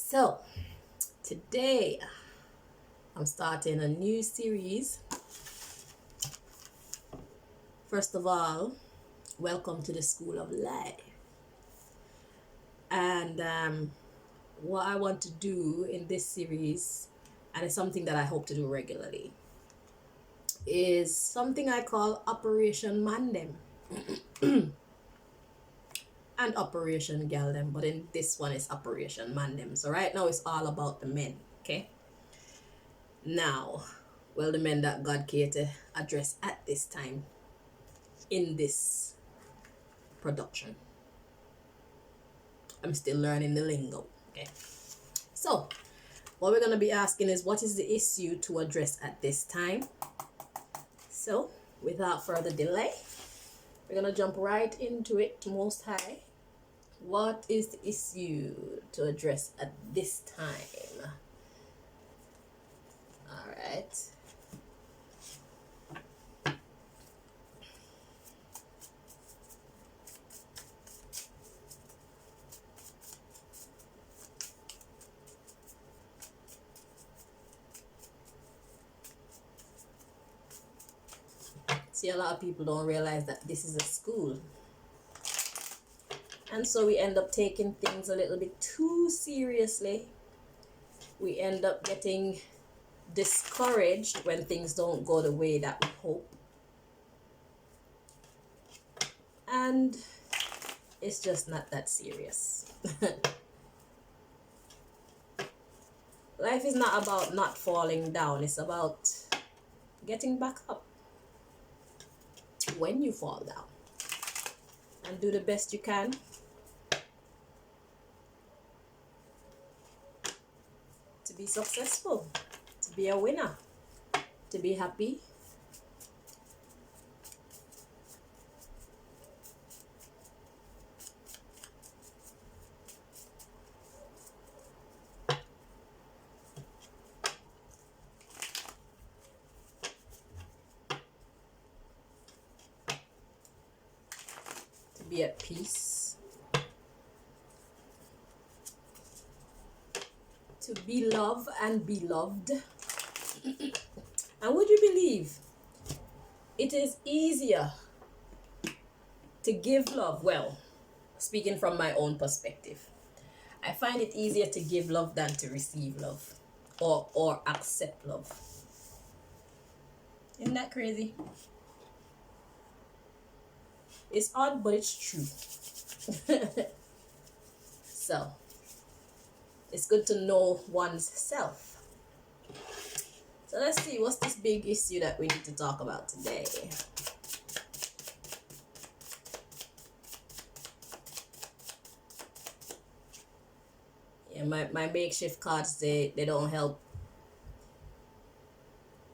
So, today I'm starting a new series. First of all, welcome to the School of Life. And what I want to do in this series, and it's something that I hope to do regularly, is something I call Operation Mandem and Operation Galdem, but in this one it's Operation Mandem. So right now it's all about the men, okay? Now, well, the men that God cared to address at this time in this production. I'm still learning the lingo, okay? So, what we're going to be asking is, what is the issue to address at this time? So, without further delay, we're going to jump right into it, Most High. What is the issue to address at this time? All right. See, a lot of people don't realize that this is a school. And so we end up taking things a little bit too seriously. We end up getting discouraged when things don't go the way that we hope. And it's just not that serious. Life is not about not falling down. It's about getting back up when you fall down. And do the best you can. To be successful. To be a winner. To be happy. To be at peace. To be loved and be loved. And would you believe it is easier to give love? Well, speaking from my own perspective, I find it easier to give love than to receive love or accept love. Isn't that crazy? It's odd, but it's true. So, it's good to know one's self. So let's see, what's this big issue that we need to talk about today? Yeah, my makeshift cards, they don't help.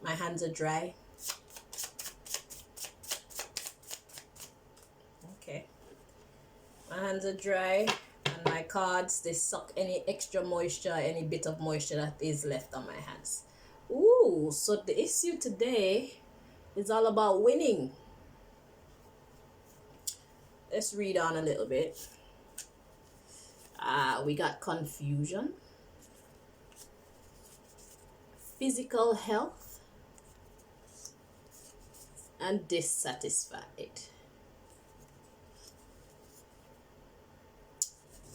My hands are dry. Okay. My hands are dry, and my cards, they suck any extra moisture, any bit of moisture that is left on my hands. Ooh, so the issue today is all about winning. Let's read on a little bit. We got confusion, physical health, and dissatisfied.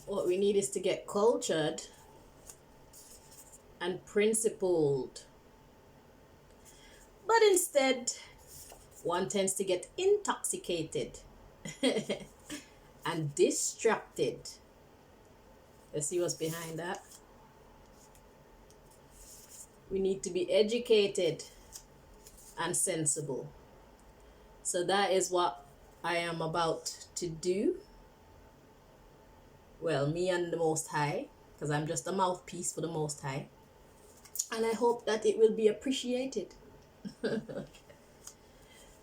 What we need is to get cultured and principled. But instead, one tends to get intoxicated and distracted. Let's see what's behind that. We need to be educated and sensible. So that is what I am about to do. Well, me and the Most High, because I'm just a mouthpiece for the Most High. And I hope that it will be appreciated.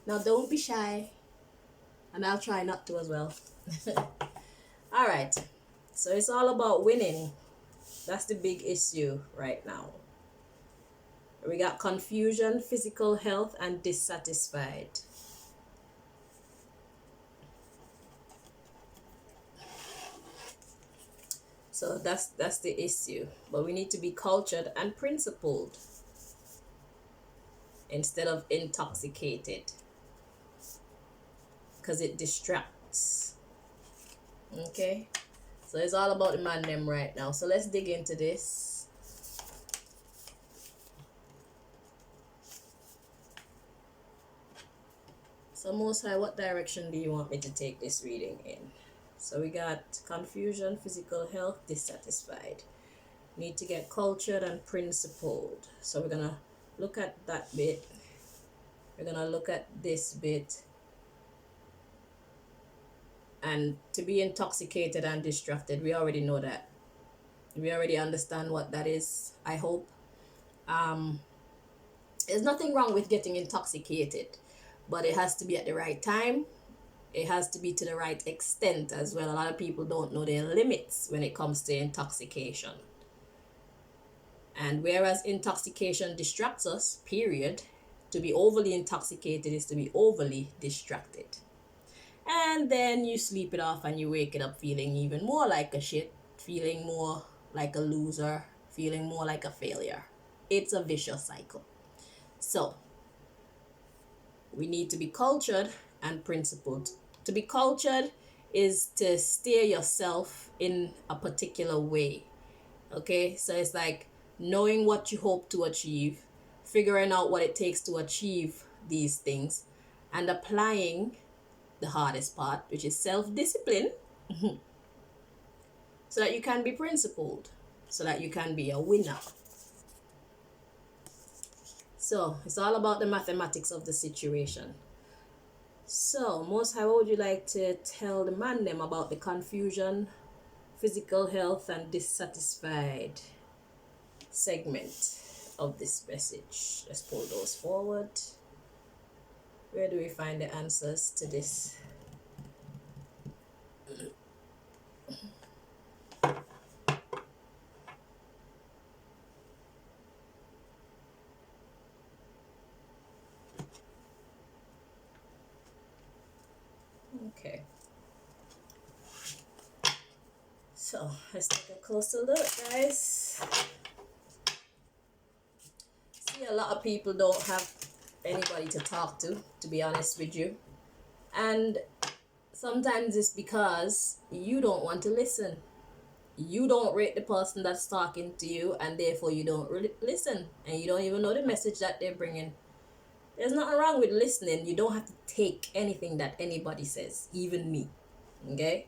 Now, don't be shy. And I'll try not to as well. All right. So it's all about winning. That's the big issue right now. We got confusion, physical health, and dissatisfied. So So that's the issue. But we need to be cultured and principled instead of intoxicated, because it distracts. Okay, so it's all about the man them right now. So let's dig into this. So Most High, what direction do you want me to take this reading in? So we got confusion, physical health, dissatisfied. Need to get cultured and principled. So we're gonna look at that bit. We're gonna look at this bit. And to be intoxicated and distracted, we already know that. We already understand what that is, I hope. There's nothing wrong with getting intoxicated, but it has to be at the right time. It has to be to the right extent as well. A lot of people don't know their limits when it comes to intoxication. And whereas intoxication distracts us, period, to be overly intoxicated is to be overly distracted. And then you sleep it off and you wake it up feeling even more like a shit, feeling more like a loser, feeling more like a failure. It's a vicious cycle. So we need to be cultured and principled. To be cultured is to steer yourself in a particular way. Okay, so it's like knowing what you hope to achieve, figuring out what it takes to achieve these things, and applying the hardest part, which is self-discipline, so that you can be principled, so that you can be a winner. So it's all about the mathematics of the situation. So Most High, what would you like to tell the man them about the confusion, physical health, and dissatisfied segment of this message? Let's pull those forward. Where do we find the answers to this? Okay. So let's take a closer look, guys. See, a lot of people don't have anybody to talk to be honest with you. And sometimes it's because you don't want to listen. You don't rate the person that's talking to you, and therefore you don't really listen, and you don't even know the message that they're bringing. There's nothing wrong with listening. You don't have to take anything that anybody says, even me. Okay?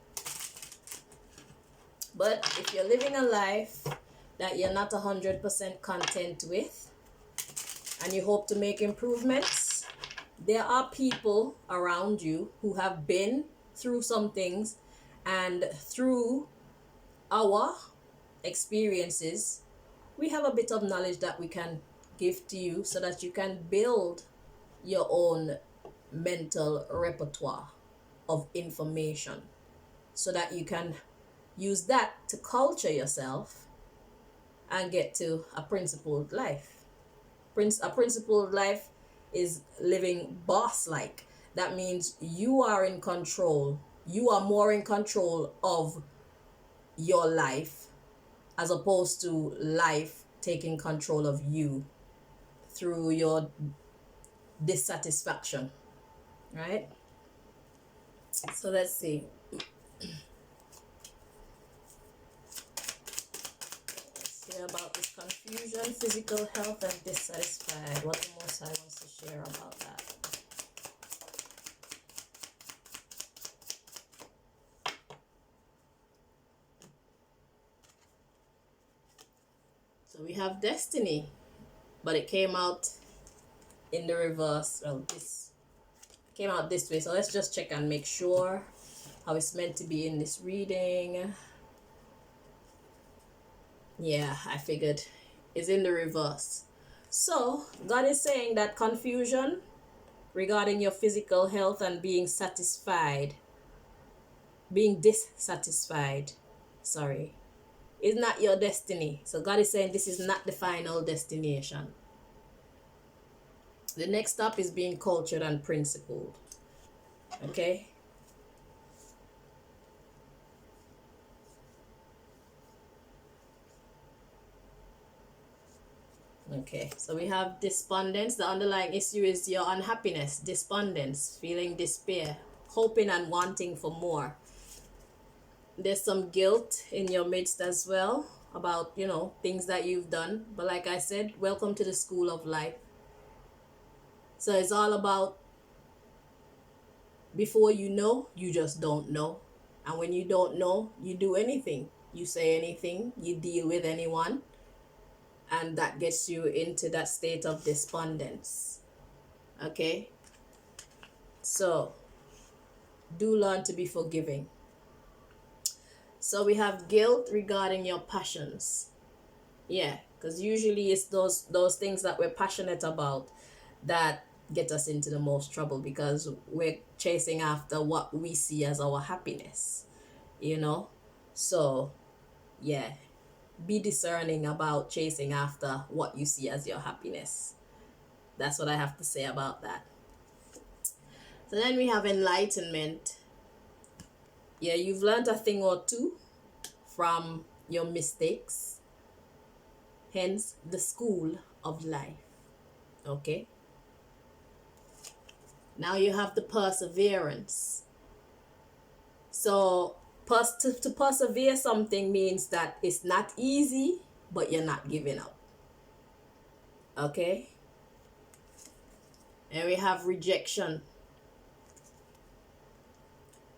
But if you're living a life that you're not 100% content with, and you hope to make improvements, there are people around you who have been through some things, and through our experiences, we have a bit of knowledge that we can give to you so that you can build your own mental repertoire of information, so that you can use that to culture yourself and get to a principled life. A principled life is living boss-like. That means you are in control. You are more in control of your life as opposed to life taking control of you through your dissatisfaction, right? So let's see. Let's hear about this confusion, physical health, and dissatisfied. What the Most High wants to share about that. So we have destiny, but it came out in the reverse. Well, this came out this way. So let's just check and make sure how it's meant to be in this reading. Yeah, I figured it's in the reverse. So God is saying that confusion regarding your physical health and being dissatisfied, is not your destiny. So God is saying this is not the final destination. The next stop is being cultured and principled. Okay? Okay, so we have despondence. The underlying issue is your unhappiness, despondence, feeling despair, hoping and wanting for more. There's some guilt in your midst as well about, things that you've done. But like I said, welcome to the school of life. So it's all about, before you know, you just don't know. And when you don't know, you do anything. You say anything, you deal with anyone, and that gets you into that state of despondence. Okay? So, do learn to be forgiving. So we have guilt regarding your passions. Yeah, because usually it's those things that we're passionate about that get us into the most trouble, because we're chasing after what we see as our happiness. So yeah, be discerning about chasing after what you see as your happiness. That's what I have to say about that. So then we have enlightenment. Yeah, you've learned a thing or two from your mistakes, hence the school of life. Okay, now you have the perseverance. So to persevere something means that it's not easy, but you're not giving up. Okay, and we have rejection.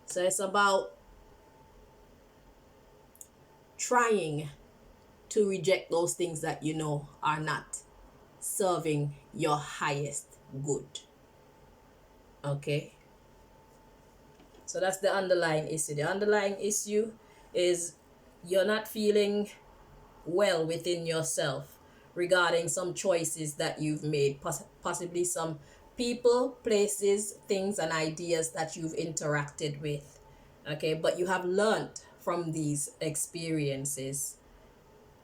So it's about trying to reject those things that you know are not serving your highest good. Okay, so that's the underlying issue. The underlying issue is you're not feeling well within yourself regarding some choices that you've made, possibly some people, places, things, and ideas that you've interacted with. Okay, but you have learned from these experiences,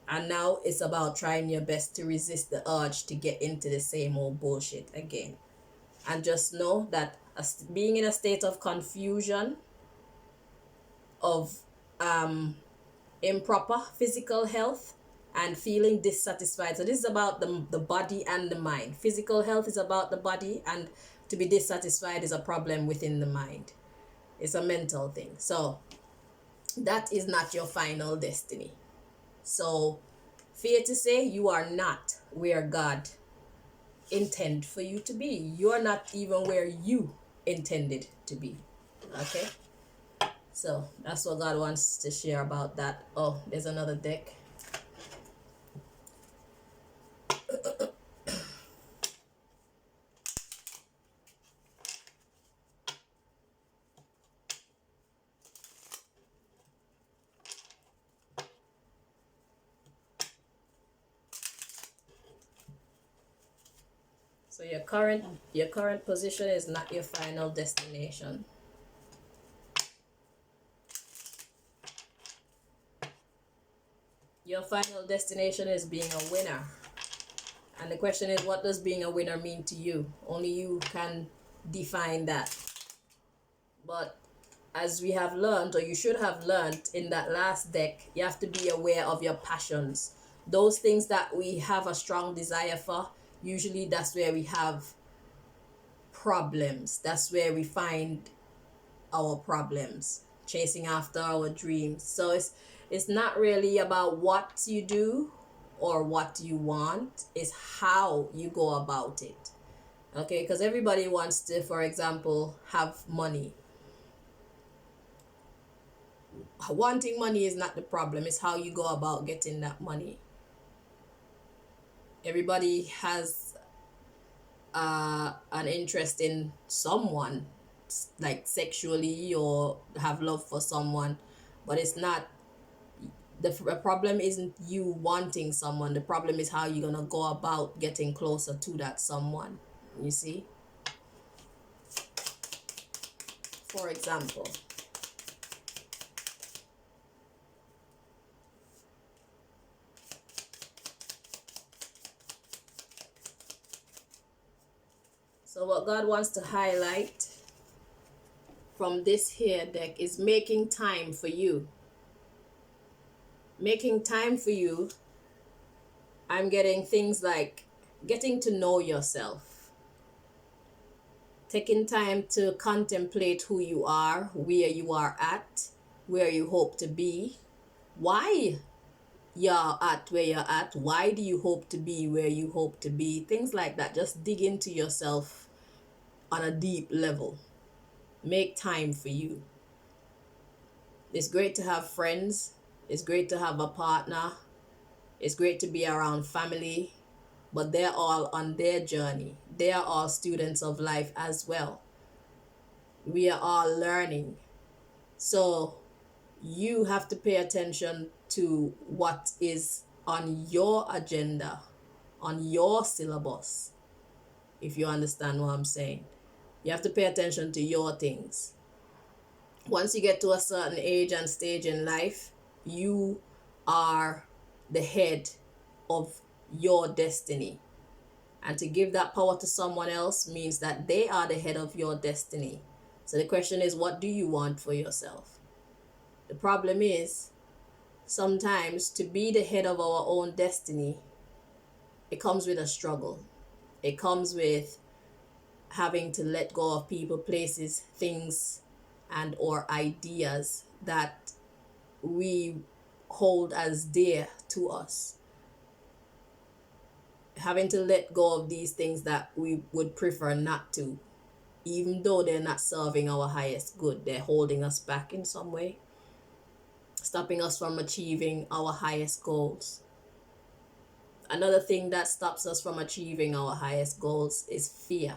and now it's about trying your best to resist the urge to get into the same old bullshit again. And just know that being in a state of confusion, of improper physical health, and feeling dissatisfied. So this is about the body and the mind. Physical health is about the body, and to be dissatisfied is a problem within the mind. It's a mental thing. So that is not your final destiny. So fear to say, you are not where God intended for you to be. You are not even where you intended to be. Okay, so that's what God wants to share about that. Oh, there's another deck. So your current position is not your final destination. Your final destination is being a winner. And the question is, what does being a winner mean to you? Only you can define that. But as we have learned, or you should have learned in that last deck, you have to be aware of your passions. Those things that we have a strong desire for, usually that's where we have problems. That's where we find our problems, chasing after our dreams. So it's not really about what you do or what you want, it's how you go about it. Okay, because everybody wants to, for example, have money. Wanting money is not the problem, it's how you go about getting that money. Everybody has an interest in someone, like sexually, or have love for someone, but it's not the problem isn't you wanting someone. The problem is how you're gonna go about getting closer to that someone. You see, for example, so what God wants to highlight from this here deck is making time for you. Making time for you, I'm getting things like getting to know yourself, taking time to contemplate who you are, where you are at, where you hope to be, why you're at where you're at, why do you hope to be where you hope to be, things like that. Just dig into yourself on a deep level. Make time for you. It's great to have friends, it's great to have a partner, it's great to be around family, but they're all on their journey. They are all students of life as well. We are all learning. So you have to pay attention to what is on your agenda, on your syllabus, if you understand what I'm saying. You have to pay attention to your things. Once you get to a certain age and stage in life, you are the head of your destiny. And to give that power to someone else means that they are the head of your destiny. So the question is, what do you want for yourself? The problem is, sometimes to be the head of our own destiny, it comes with a struggle. It comes with having to let go of people, places, things, and or ideas that we hold as dear to us. Having to let go of these things that we would prefer not to, even though they're not serving our highest good. They're holding us back in some way, stopping us from achieving our highest goals. Another thing that stops us from achieving our highest goals is fear.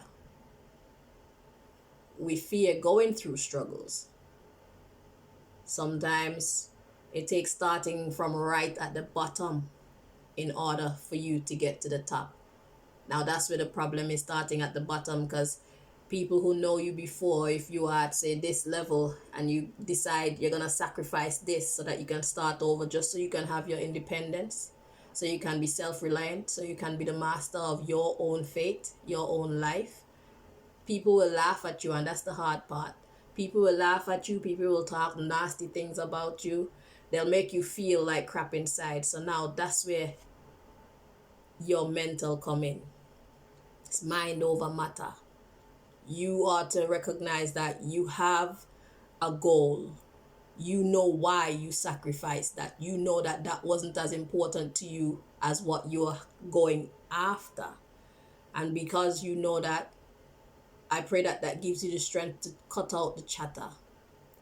We fear going through struggles. Sometimes it takes starting from right at the bottom in order for you to get to the top. Now that's where the problem is, starting at the bottom, because people who know you before, if you are at say this level and you decide you're gonna sacrifice this so that you can start over, just so you can have your independence, so you can be self-reliant, so you can be the master of your own fate, your own life, people will laugh at you. And that's the hard part. People will laugh at you, people will talk nasty things about you, they'll make you feel like crap inside. So now that's where your mental come in. It's mind over matter. You are to recognize that you have a goal. You know why you sacrificed that. You know that that wasn't as important to you as what you're going after. And because you know that, I pray that that gives you the strength to cut out the chatter.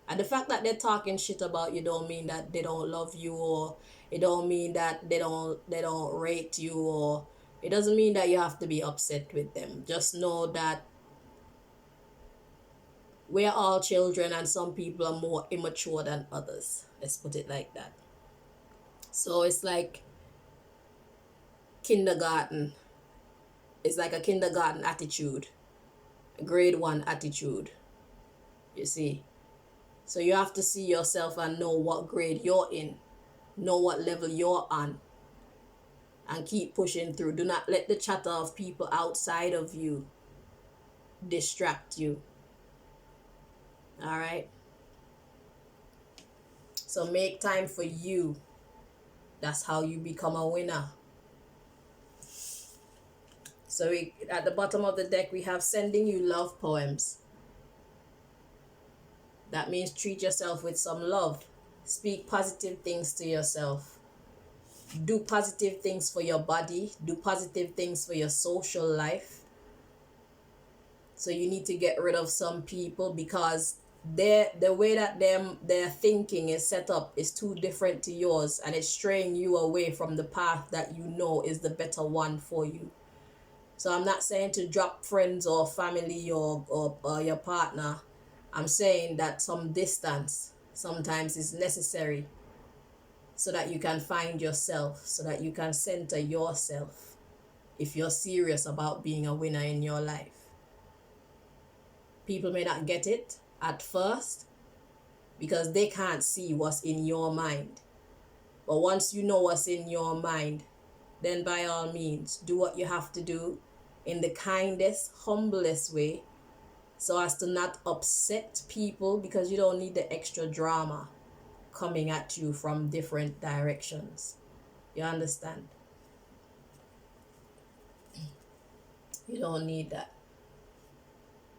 And the fact that they're talking shit about you don't mean that they don't love you, or it don't mean that they don't rate you, or it doesn't mean that you have to be upset with them. Just know that we're all children and some people are more immature than others. Let's put it like that. So it's like kindergarten. It's like a kindergarten attitude, a grade 1 attitude. You see? So you have to see yourself and know what grade you're in, know what level you're on, and keep pushing through. Do not let the chatter of people outside of you distract you. All right? So make time for you. That's how you become a winner. So at the bottom of the deck, we have sending you love poems. That means treat yourself with some love. Speak positive things to yourself. Do positive things for your body. Do positive things for your social life. So you need to get rid of some people because the way that their thinking is set up is too different to yours, and it's straying you away from the path that you know is the better one for you. So I'm not saying to drop friends or family or your partner. I'm saying that some distance sometimes is necessary so that you can find yourself, so that you can center yourself if you're serious about being a winner in your life. People may not get it at first because they can't see what's in your mind. But once you know what's in your mind, then by all means, do what you have to do in the kindest, humblest way so as to not upset people, because you don't need the extra drama coming at you from different directions. You understand? You don't need that.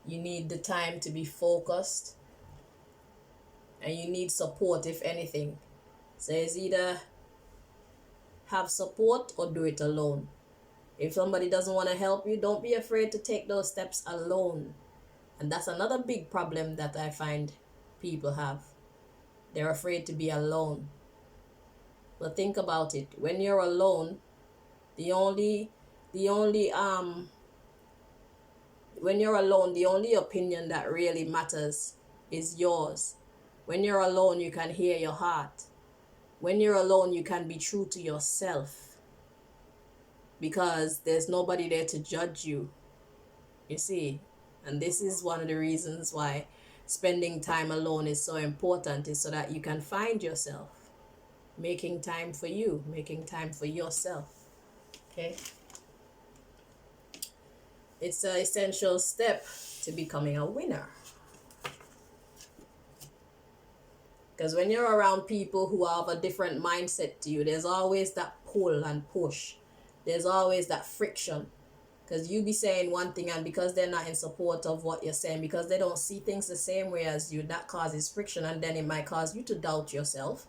You need the time to be focused, and you need support, if anything. So it's either have support or do it alone. If somebody doesn't want to help you, don't be afraid to take those steps alone. And that's another big problem that I find people have. They're afraid to be alone. But think about it. When you're alone, the only when you're alone, the only opinion that really matters is yours. When you're alone, you can hear your heart. When you're alone, you can be true to yourself, because there's nobody there to judge you. You see? And this is one of the reasons why spending time alone is so important, is so that you can find yourself. Making time for you, making time for yourself. Okay? It's an essential step to becoming a winner. Because when you're around people who have a different mindset to you, there's always that pull and push. There's always that friction. Because you be saying one thing, and because they're not in support of what you're saying, because they don't see things the same way as you, that causes friction, and then it might cause you to doubt yourself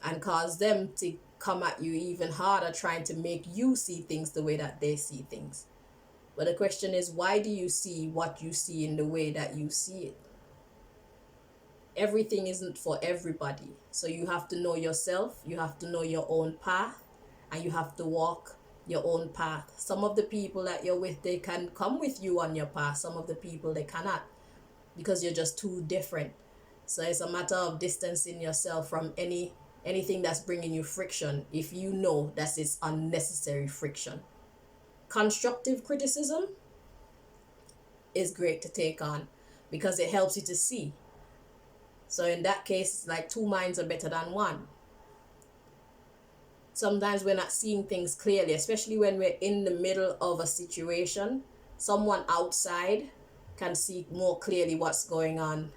and cause them to come at you even harder, trying to make you see things the way that they see things. But the question is, why do you see what you see in the way that you see it? Everything isn't for everybody. So you have to know yourself, you have to know your own path, and you have to walk your own path. Some of the people that you're with, they can come with you on your path. Some of the people, they cannot, because you're just too different. So it's a matter of distancing yourself from anything that's bringing you friction, if you know that it's unnecessary friction. Constructive criticism is great to take on, because it helps you to see. So in that case, it's like two minds are better than one. Sometimes we're not seeing things clearly, especially when we're in the middle of a situation. Someone outside can see more clearly what's going on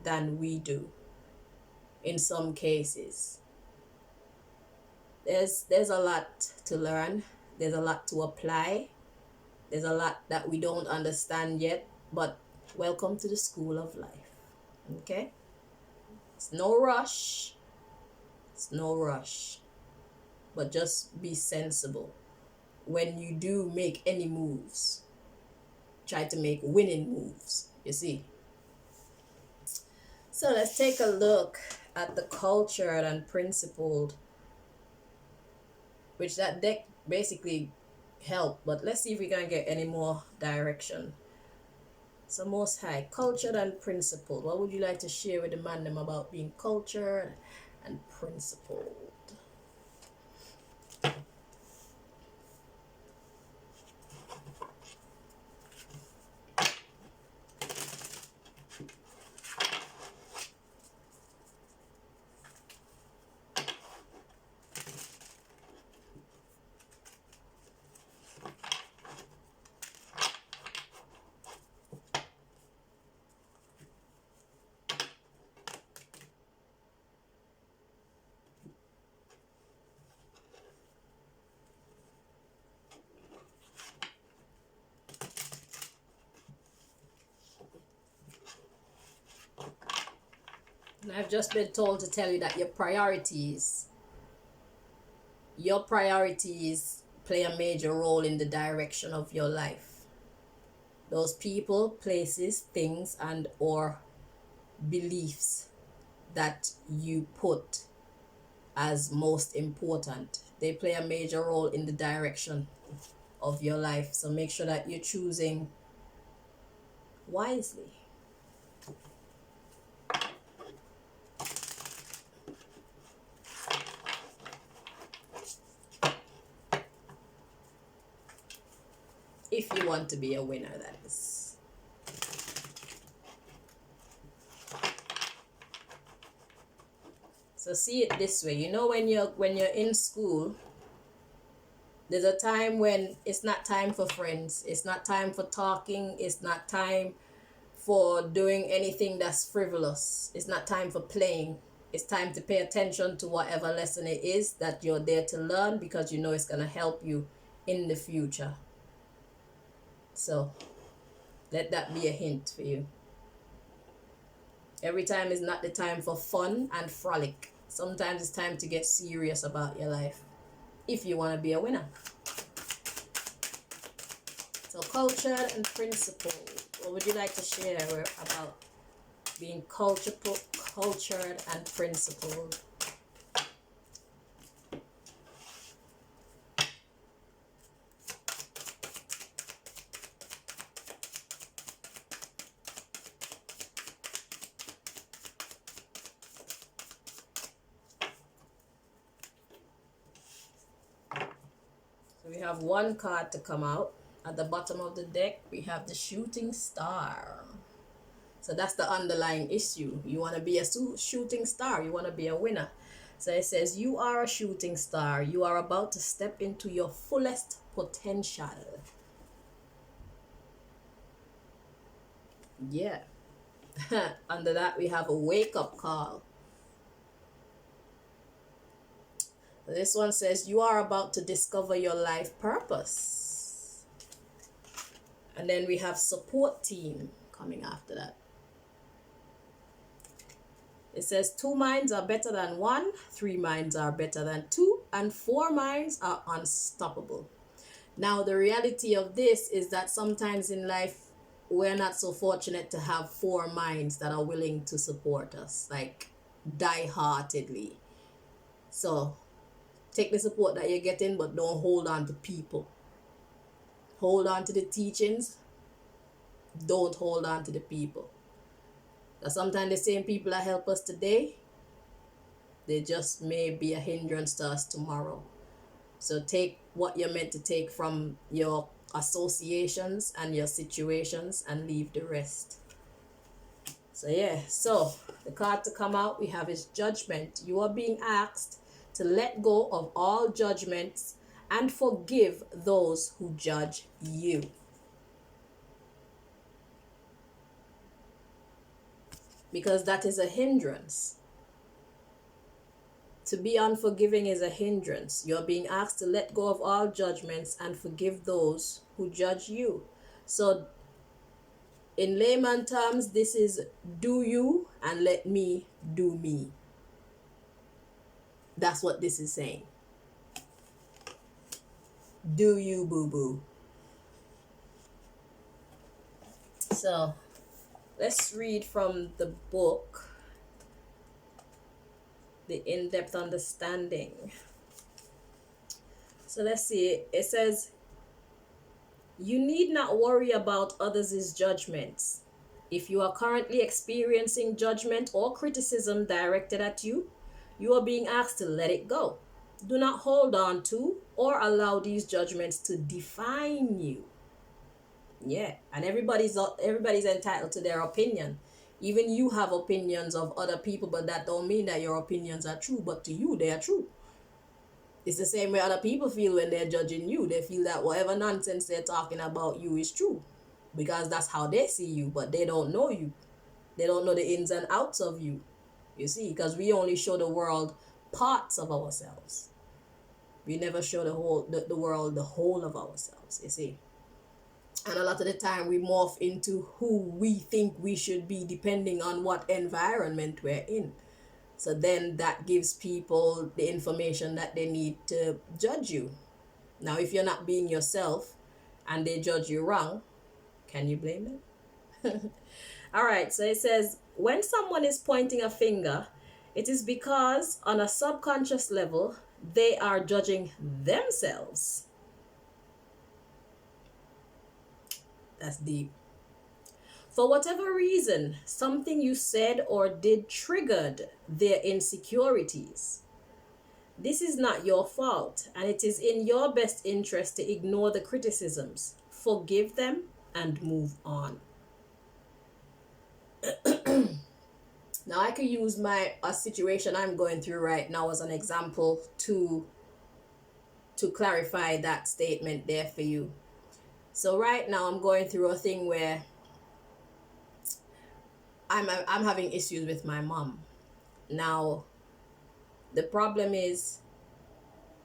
than we do in some cases. There's a lot to learn. There's a lot to apply. There's a lot that we don't understand yet, but welcome to the school of life. Okay? It's no rush. It's no rush. But just be sensible. When you do make any moves, try to make winning moves, you see. So let's take a look at the cultured and principled, which that deck basically helped, but let's see if we can get any more direction. So Most High, cultured and principled. What would you like to share with the man them about being cultured and principled? And I've just been told to tell you that your priorities play a major role in the direction of your life. Those people, places, things, and or beliefs that you put as most important, they play a major role in the direction of your life. So make sure that you're choosing wisely. If you want to be a winner, that is. So see it this way. You know, when you're in school, there's a time when it's not time for friends. It's not time for talking. It's not time for doing anything that's frivolous. It's not time for playing. It's time to pay attention to whatever lesson it is that you're there to learn, because you know it's going to help you in the future. So let that be a hint for you. Every time is not the time for fun and frolic. Sometimes it's time to get serious about your life if you want to be a winner. So cultured and principled. What would you like to share about being cultured and principled? So we have one card to come out. At the bottom of the deck, we have the shooting star. So that's the underlying issue. You want to be a shooting star. You want to be a winner. So it says, you are a shooting star. You are about to step into your fullest potential. Yeah. Under that, we have a wake-up call. This one says, you are about to discover your life purpose. And then we have support team coming after that. It says 2 minds are better than 1, 3 minds are better than 2, and 4 minds are unstoppable. Now, the reality of this is that sometimes in life, we're not so fortunate to have 4 minds that are willing to support us, like die-heartedly. So, take the support that you're getting, but don't hold on to people. Hold on to the teachings. Don't hold on to the people. Because sometimes the same people that help us today, they just may be a hindrance to us tomorrow. So take what you're meant to take from your associations and your situations and leave the rest. So yeah, so the card to come out we have is judgment. You are being asked to let go of all judgments and forgive those who judge you. Because that is a hindrance. To be unforgiving is a hindrance. You're being asked to let go of all judgments and forgive those who judge you. So, in layman terms, this is do you and let me do me. That's what this is saying. Do you, boo-boo. So, let's read from the book, The In-Depth Understanding. So let's see. It says, you need not worry about others' judgments. If you are currently experiencing judgment or criticism directed at you, you are being asked to let it go. Do not hold on to or allow these judgments to define you. Yeah, and everybody's entitled to their opinion. Even you have opinions of other people, but that don't mean that your opinions are true, but to you they are true. It's the same way other people feel when they're judging you. They feel that whatever nonsense they're talking about you is true because that's how they see you, but they don't know you. They don't know the ins and outs of you. You see, because we only show the world parts of ourselves. We never show the world the whole of ourselves, you see. And a lot of the time we morph into who we think we should be depending on what environment we're in. So then that gives people the information that they need to judge you. Now, if you're not being yourself and they judge you wrong, can you blame them? All right, so it says, when someone is pointing a finger, it is because on a subconscious level, they are judging themselves. That's deep. For whatever reason, something you said or did triggered their insecurities. This is not your fault, and it is in your best interest to ignore the criticisms, forgive them, and move on. Now, I could use a situation I'm going through right now as an example to clarify that statement there for you. So right now, I'm going through a thing where I'm having issues with my mom. Now, the problem is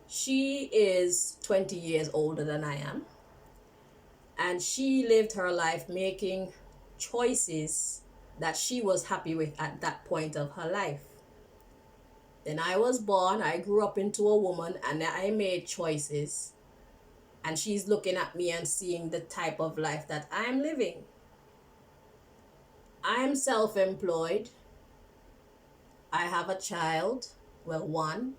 she is 20 years older than I am. and she lived her life making choices that she was happy with at that point of her life. Then I was born, I grew up into a woman, and I made choices. And she's looking at me and seeing the type of life that I'm living. I'm self-employed. I have a child, well, one.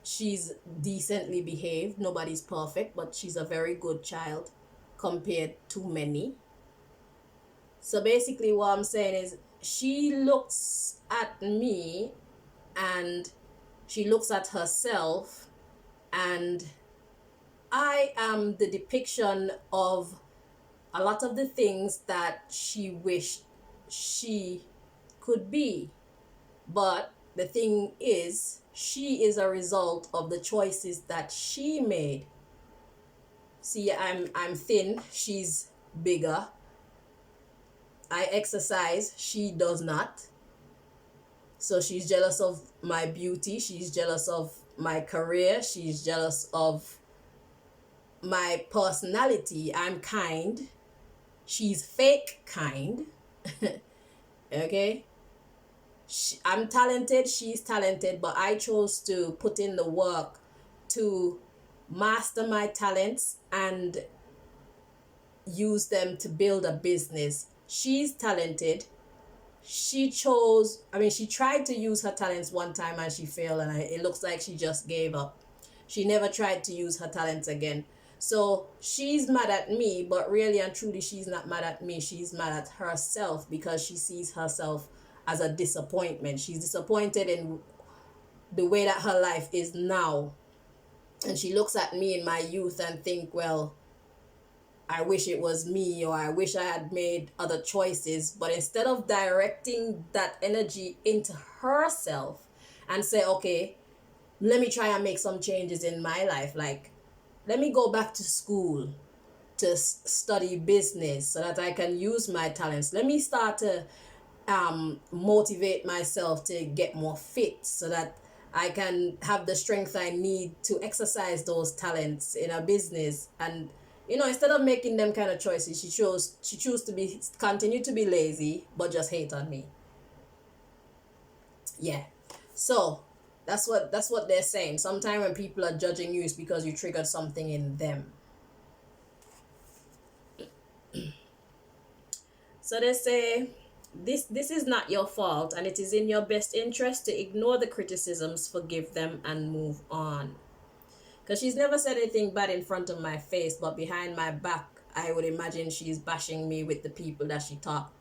She's decently behaved. Nobody's perfect, but she's a very good child compared to many. So basically what I'm saying is she looks at me and she looks at herself, and I am the depiction of a lot of the things that she wished she could be. But the thing is, she is a result of the choices that she made. See, I'm thin, she's bigger. I exercise, she does not. So she's jealous of my beauty, she's jealous of my career, she's jealous of my personality. I'm kind, she's fake kind. Okay? I'm talented, she's talented, but I chose to put in the work to master my talents and use them to build a business. She's talented. She tried to use her talents one time and she failed, and it looks like she just gave up. She never tried to use her talents again. So she's mad at me, but really and truly, she's not mad at me. She's mad at herself because she sees herself as a disappointment. She's disappointed in the way that her life is now. And she looks at me in my youth and think, well, I wish it was me, or I wish I had made other choices. But instead of directing that energy into herself and say, okay, let me try and make some changes in my life. Like, let me go back to school to study business so that I can use my talents. Let me start to motivate myself to get more fit so that I can have the strength I need to exercise those talents in a business. And instead of making them kind of choices, she chose to continue to be lazy, but just hate on me. Yeah. So that's what they're saying. Sometimes when people are judging you, it's because you triggered something in them. So they say, this is not your fault, and it is in your best interest to ignore the criticisms, forgive them, and move on. Because she's never said anything bad in front of my face, but behind my back, I would imagine she's bashing me with the people that she talked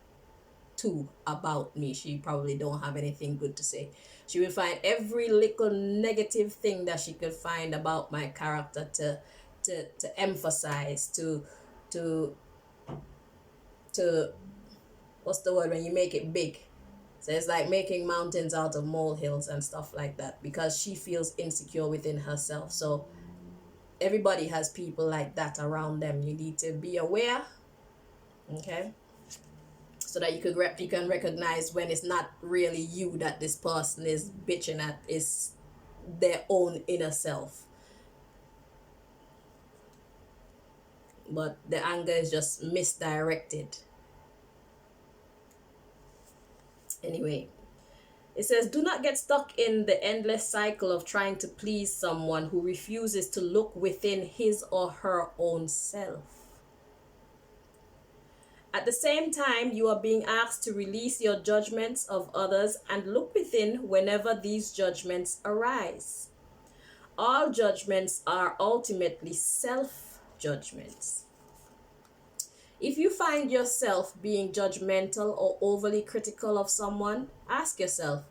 to about me. She probably don't have anything good to say. She will find every little negative thing that she could find about my character to emphasize, to what's the word when you make it big? So it's like making mountains out of molehills and stuff like that, because she feels insecure within herself. So everybody has people like that around them. You need to be aware, okay? So that you can recognize when it's not really you that this person is bitching at, it's their own inner self. But the anger is just misdirected. Anyway, it says, do not get stuck in the endless cycle of trying to please someone who refuses to look within his or her own self. At the same time, you are being asked to release your judgments of others and look within whenever these judgments arise. All judgments are ultimately self-judgments. If you find yourself being judgmental or overly critical of someone, ask yourself,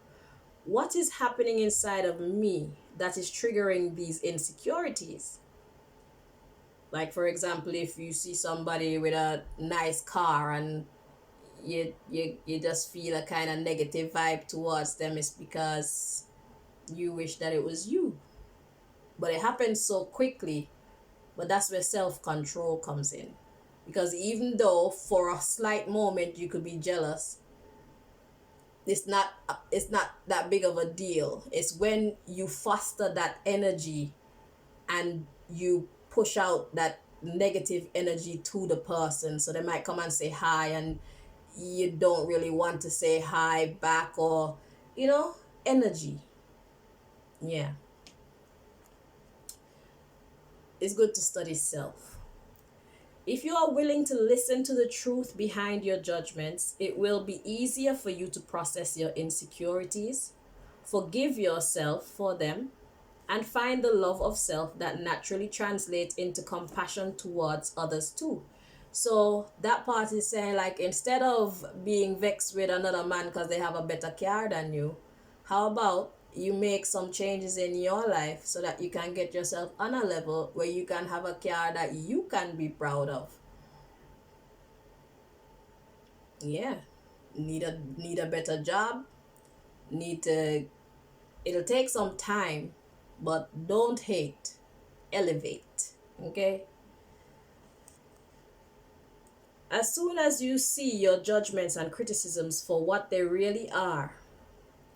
what is happening inside of me that is triggering these insecurities? Like, for example, if you see somebody with a nice car and you just feel a kind of negative vibe towards them, it's because you wish that it was you. But it happens so quickly. But that's where self-control comes in. Because even though for a slight moment you could be jealous, it's not that big of a deal. It's when you foster that energy and you push out that negative energy to the person. So they might come and say hi, and you don't really want to say hi back, or energy. Yeah. It's good to study self. If you are willing to listen to the truth behind your judgments, it will be easier for you to process your insecurities, forgive yourself for them, and find the love of self that naturally translates into compassion towards others too. So that part is saying, like, instead of being vexed with another man because they have a better car than you, how about you make some changes in your life so that you can get yourself on a level where you can have a car that you can be proud of. Yeah. Need a better job, need to it'll take some time, but don't hate, elevate. Okay. As soon as you see your judgments and criticisms for what they really are,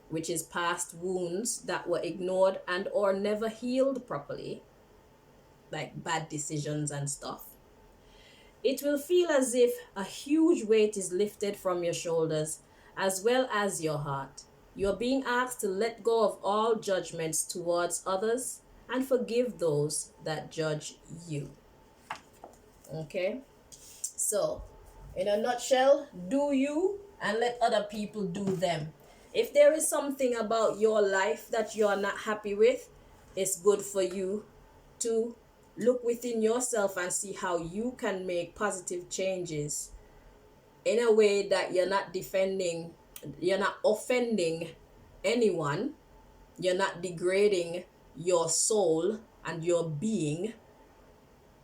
which is past wounds that were ignored and or never healed properly, like bad decisions and stuff, it will feel as if a huge weight is lifted from your shoulders as well as your heart. You're being asked to let go of all judgments towards others and forgive those that judge you. Okay? So, in a nutshell, do you and let other people do them. If there is something about your life that you are not happy with, it's good for you to look within yourself and see how you can make positive changes in a way that you're not offending anyone, you're not degrading your soul and your being.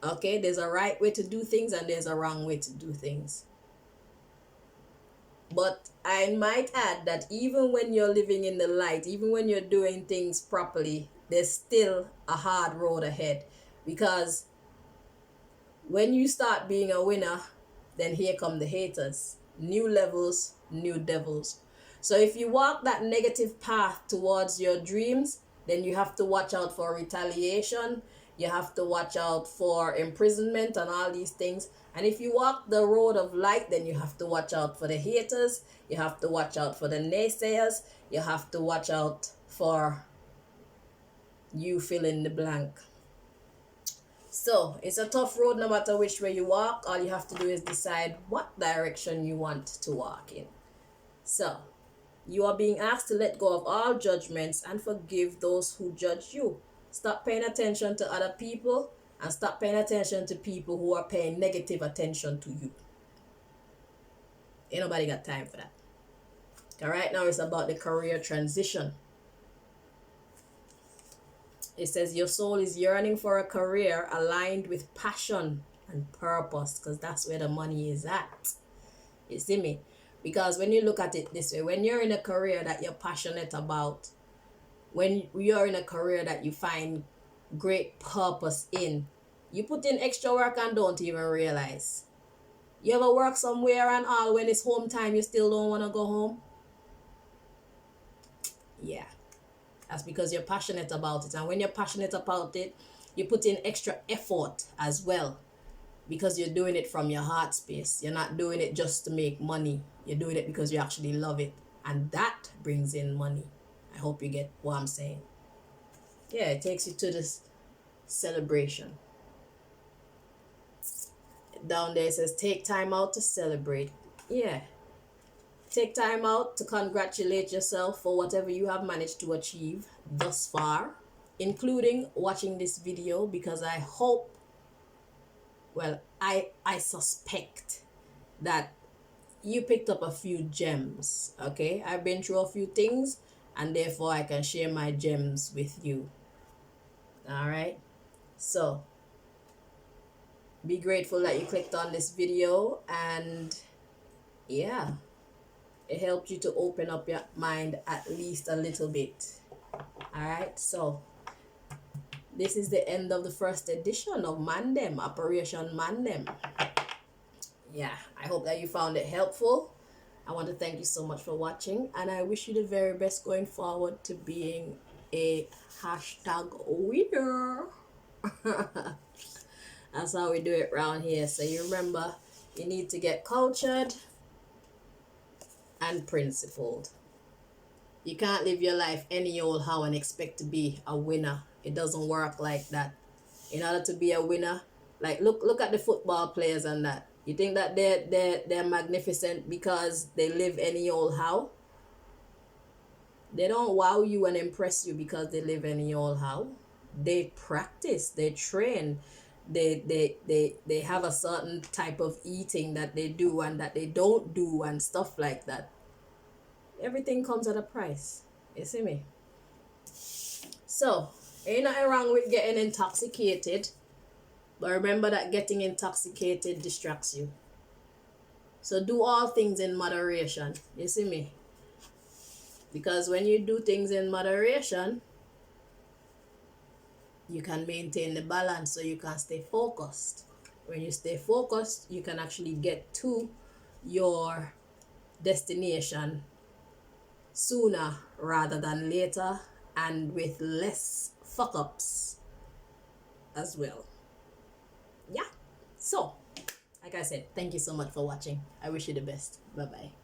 Okay, there's a right way to do things and there's a wrong way to do things. But I might add that even when you're living in the light, even when you're doing things properly, there's still a hard road ahead. Because when you start being a winner, then here come the haters. New levels, new devils. So if you walk that negative path towards your dreams, then you have to watch out for retaliation. You have to watch out for imprisonment and all these things. And if you walk the road of light, then you have to watch out for the haters. You have to watch out for the naysayers. You have to watch out for you fill in the blank. So it's a tough road no matter which way you walk. All you have to do is decide what direction you want to walk in. So you are being asked to let go of all judgments and forgive those who judge you. Stop paying attention to other people and stop paying attention to people who are paying negative attention to you. Ain't nobody got time for that. Okay, right now it's about the career transition. It says your soul is yearning for a career aligned with passion and purpose, because that's where the money is at. You see me? Because when you look at it this way, when you're in a career that you're passionate about, when you're in a career that you find great purpose in, you put in extra work and don't even realize. You ever work somewhere and all when it's home time, you still don't want to go home? Yeah. That's because you're passionate about it. And when you're passionate about it, you put in extra effort as well, because you're doing it from your heart space. You're not doing it just to make money. You're doing it because you actually love it. And that brings in money. I hope you get what I'm saying. Yeah, it takes you to this celebration. Down there it says, take time out to celebrate. Yeah. Take time out to congratulate yourself for whatever you have managed to achieve thus far, including watching this video, because I hope, well, I suspect that you picked up a few gems. Okay, I've been through a few things and therefore I can share my gems with you. All right, so be grateful that you clicked on this video, and yeah, it helped you to open up your mind at least a little bit. All right, so this is the end of the first edition of Mandem, Operation Mandem. Yeah, I hope that you found it helpful. I want to thank you so much for watching, and I wish you the very best going forward to being a hashtag winner. That's how we do it around here. So you remember, you need to get cultured and principled. You can't live your life any old how and expect to be a winner. It doesn't work like that. In order to be a winner, like look at the football players and that. You think that they're magnificent because they live any old how? They don't wow you and impress you because they live any old how. They practice, they train, they have a certain type of eating that they do and that they don't do and stuff like that. Everything comes at a price. You see me? So, ain't nothing wrong with getting intoxicated. But remember that getting intoxicated distracts you. So do all things in moderation. You see me? Because when you do things in moderation, you can maintain the balance so you can stay focused. When you stay focused, you can actually get to your destination sooner rather than later and with less fuck ups as well. Yeah. So, like I said, thank you so much for watching. I wish you the best. Bye bye.